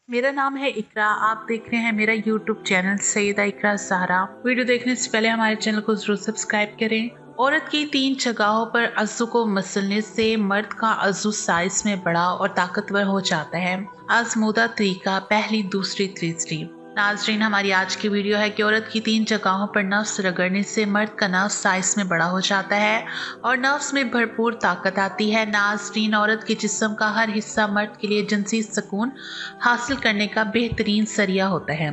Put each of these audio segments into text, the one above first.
मेरा नाम है इकरा। आप देख रहे हैं मेरा यूट्यूब चैनल सैयदा इकरा ज़हरा। वीडियो देखने से पहले हमारे चैनल को जरूर सब्सक्राइब करें। औरत की 3 जगहों पर अज़ू को मसलने से मर्द का अज़ू साइज में बड़ा और ताकतवर हो जाता है। आजमूदा तरीका, पहली, दूसरी, तीसरी। नाजरीन, हमारी आज की वीडियो है कि औरत की 3 जगहों पर नफ्स रगड़ने से मर्द का नफ्स साइज में बड़ा हो जाता है और नफ्स में भरपूर ताकत आती है। नाजरीन, औरत के जिस्म का हर हिस्सा मर्द के लिए जिनसी सुकून हासिल करने का बेहतरीन जरिया होता है।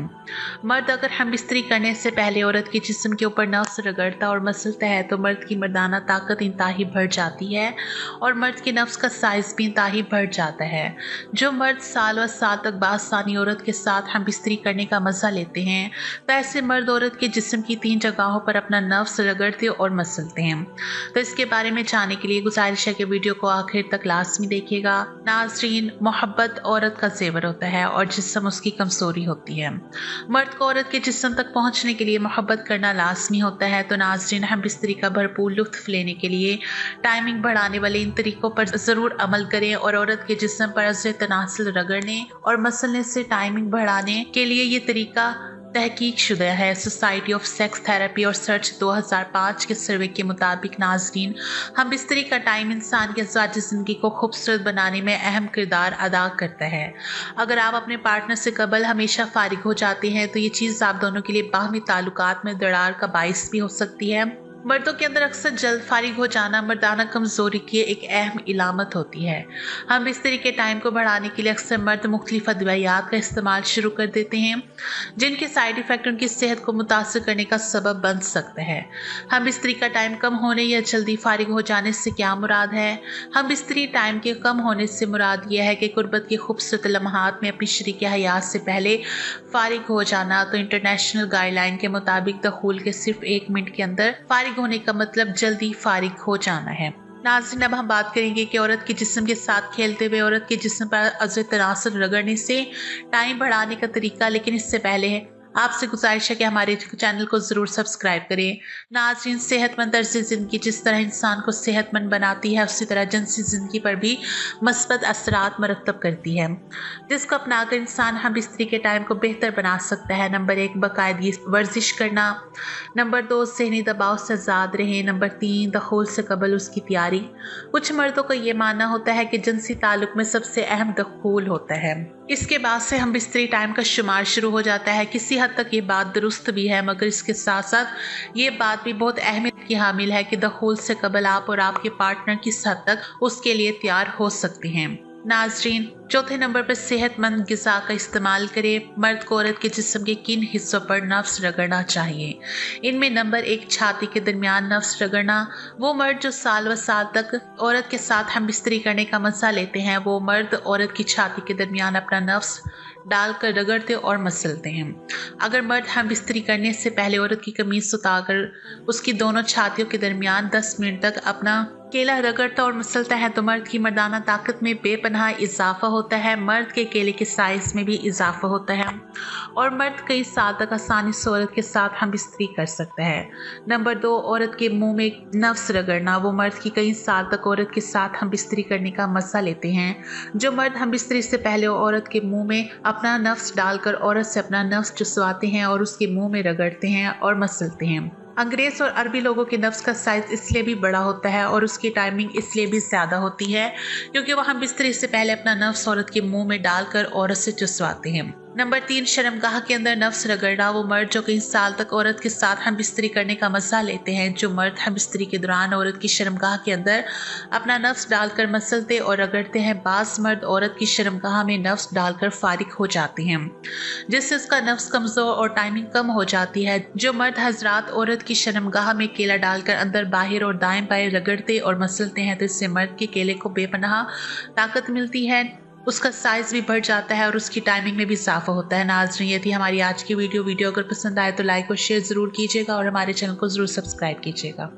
मर्द अगर हम बिस्तरी करने से पहले औरत के जिस्म के ऊपर नफ्स रगड़ता और मसलता है तो मर्द की मर्दाना ताकत इंतहाई बढ़ जाती है और मर्द के नफ्स का साइज भी इंतहाई बढ़ जाता है। जो मर्द साल व साल तक बासानी औरत के साथ हम बिस्तरी करने का मजा लेते हैं तो ऐसे मर्द औरत के जिस्म की 3 जगहों पर अपना नफ्स रगड़ते और मसलते हैं। तो इसके बारे में जानने के लिए गुजारिश है कि वीडियो को आखिर तक लाजमी देखिएगा। नाजरीन, मोहब्बत औरत का जेवर होता है और जिस्म उसकी कमजोरी होती है। मर्द को औरत के जिस्म तक पहुंचने के लिए मोहब्बत करना लाजमी होता है। तो नाजरीन, हम बिस्तरी का भरपूर लुत्फ लेने के लिए टाइमिंग बढ़ाने वाले इन तरीकों पर जरूर अमल करें और औरत के जिस्म पर असर तनासिल रगड़ने और मसलने से टाइमिंग बढ़ाने के लिए ये तरीका तहकीक शुदा है। सोसाइटी ऑफ सेक्स थेरेपी और सर्च 2005 के सर्वे के मुताबिक नाजरीन, हम बिस्तरी का टाइम इंसान के ज़ाती ज़िंदगी को खूबसूरत बनाने में अहम किरदार अदा करता है। अगर आप अपने पार्टनर से कबल हमेशा फारिग हो जाते हैं तो ये चीज़ आप दोनों के लिए बाहमी ताल्लुकात में दरार का बाइस भी हो सकती है। मर्दों के अंदर अक्सर जल्द फारिग हो जाना मर्दाना कमजोरी की एक अहम इलामत होती है। हम बिस्तरी के टाइम को बढ़ाने के लिए अक्सर मर्द मुख्तलिफ अदवियात का इस्तेमाल शुरू कर देते हैं जिनके साइड इफ़ेक्ट उनकी सेहत को मुतासर करने का सबब बन सकता है। हम बिस्तरी का टाइम कम होने या जल्दी फारिग हो जाने से क्या मुराद है? हम बिस्तरी टाइम के कम होने से मुराद यह है कि कुर्बत के खूबसूरत लम्हात में अपनी शरीक हयात से पहले फारिग हो जाना। तो इंटरनेशनल गाइडलाइन के मुताबिक दखूल के सिर्फ 1 मिनट के अंदर फारिग होने का मतलब जल्दी फारिग हो जाना है। नाज़रीन, अब हम बात करेंगे कि औरत के जिस्म के साथ खेलते हुए औरत के जिस्म पर असर तनासुर रगड़ने से टाइम बढ़ाने का तरीका। लेकिन इससे पहले आपसे गुजारिश है कि हमारे चैनल को ज़रूर सब्सक्राइब करें। नाज़रीन, सेहतमंद तर्ज़ ज़िंदगी जिस तरह इंसान को सेहतमंद बनाती है उसी तरह जिनसी ज़िंदगी पर भी मस्बत असरात मरतब करती है, जिसको अपनाकर इंसान हम बिस्तरी के टाइम को बेहतर बना सकता है। नंबर 1, बाकायदगी वर्जिश करना। नंबर 2, ज़हनी दबाव से आज़ाद रहें। नंबर 3, दखूल से कबल उसकी तैयारी। कुछ मर्दों को ये मानना होता है कि जिनसी ताल्लुक में सबसे अहम दखूल होता है, इसके बाद से हम बिस्तरी टाइम का शुमार शुरू हो जाता है। किसी हद तक ये बात दुरुस्त भी है, मगर इसके साथ साथ ये बात भी बहुत अहमियत की हामिल है कि दखूल से कबल आप और आपके पार्टनर किस हद तक उसके लिए तैयार हो सकते हैं। नाजरीन, चौथे नंबर पर सेहतमंद ग़िज़ा का इस्तेमाल करें। मर्द को औरत के जिस्म के किन हिस्सों पर नफ्स रगड़ना चाहिए? इनमें नंबर 1, छाती के दरमियान नफ्स रगड़ना। वो मर्द जो साल व साल तक औरत के साथ हम बिस्तरी करने का मजा लेते हैं, वो मर्द औरत की छाती के दरमियान अपना नफ्स डालकर रगड़ते और मसलते हैं। अगर मर्द हम बिस्तरी करने से पहले औरत की कमीज उतारकर उसकी दोनों छातियों के दरमियान 10 मिनट तक अपना केला रगड़ता और मसलता है तो मर्द की मर्दाना ताकत में बेपनाह इजाफा होता है। मर्द के केले के साइज में भी इजाफा होता है और मर्द कई साल तक आसानी से औरत के साथ हम बिस्तरी कर सकता है। नंबर 2, औरत के मुंह में नफ्स रगड़ना। वो मर्द की कई साल तक औरत के साथ हम बिस्तरी करने का मजा लेते हैं। जो मर्द हम बिस्तरी से पहले औरत के मुंह में अपना नफ्स डालकर औरत से अपना नफ्स चुसवाते हैं और उसके मुंह में रगड़ते हैं और मसलते हैं। अंग्रेज और अरबी लोगों के नफ्स का साइज इसलिए भी बड़ा होता है और उसकी टाइमिंग इसलिए भी ज़्यादा होती है क्योंकि वह हम बिस्तरी से पहले अपना नफ्स औरत के मुंह में डालकर औरत से चुसवाते हैं। नंबर 3, शर्मगाह के अंदर नफ्स रगड़ना। वो मर्द जो कई साल तक औरत के साथ हम बिस्तरी करने का मजा लेते हैं। जो मर्द हम बिस्तरी के दौरान औरत की शर्मगाह के अंदर अपना नफ्स डालकर मसलते और रगड़ते हैं, बास मर्द औरत की शर्मगाह में नफ्स डालकर फारिग हो जाते हैं जिससे उसका नफ्स कमज़ोर और टाइमिंग कम हो जाती है। जो मर्द हजरात औरत की शर्मगाह में केला डालकर अंदर बाहर और दाएं बाएं रगड़ते और मसलते हैं तो इससे मर्द के केले को बेपनाह ताकत मिलती है, उसका साइज भी बढ़ जाता है और उसकी टाइमिंग में भी इजाफा होता है। नाज़रीन, ये थी हमारी आज की वीडियो। अगर पसंद आए तो लाइक और शेयर ज़रूर कीजिएगा और हमारे चैनल को ज़रूर सब्सक्राइब कीजिएगा।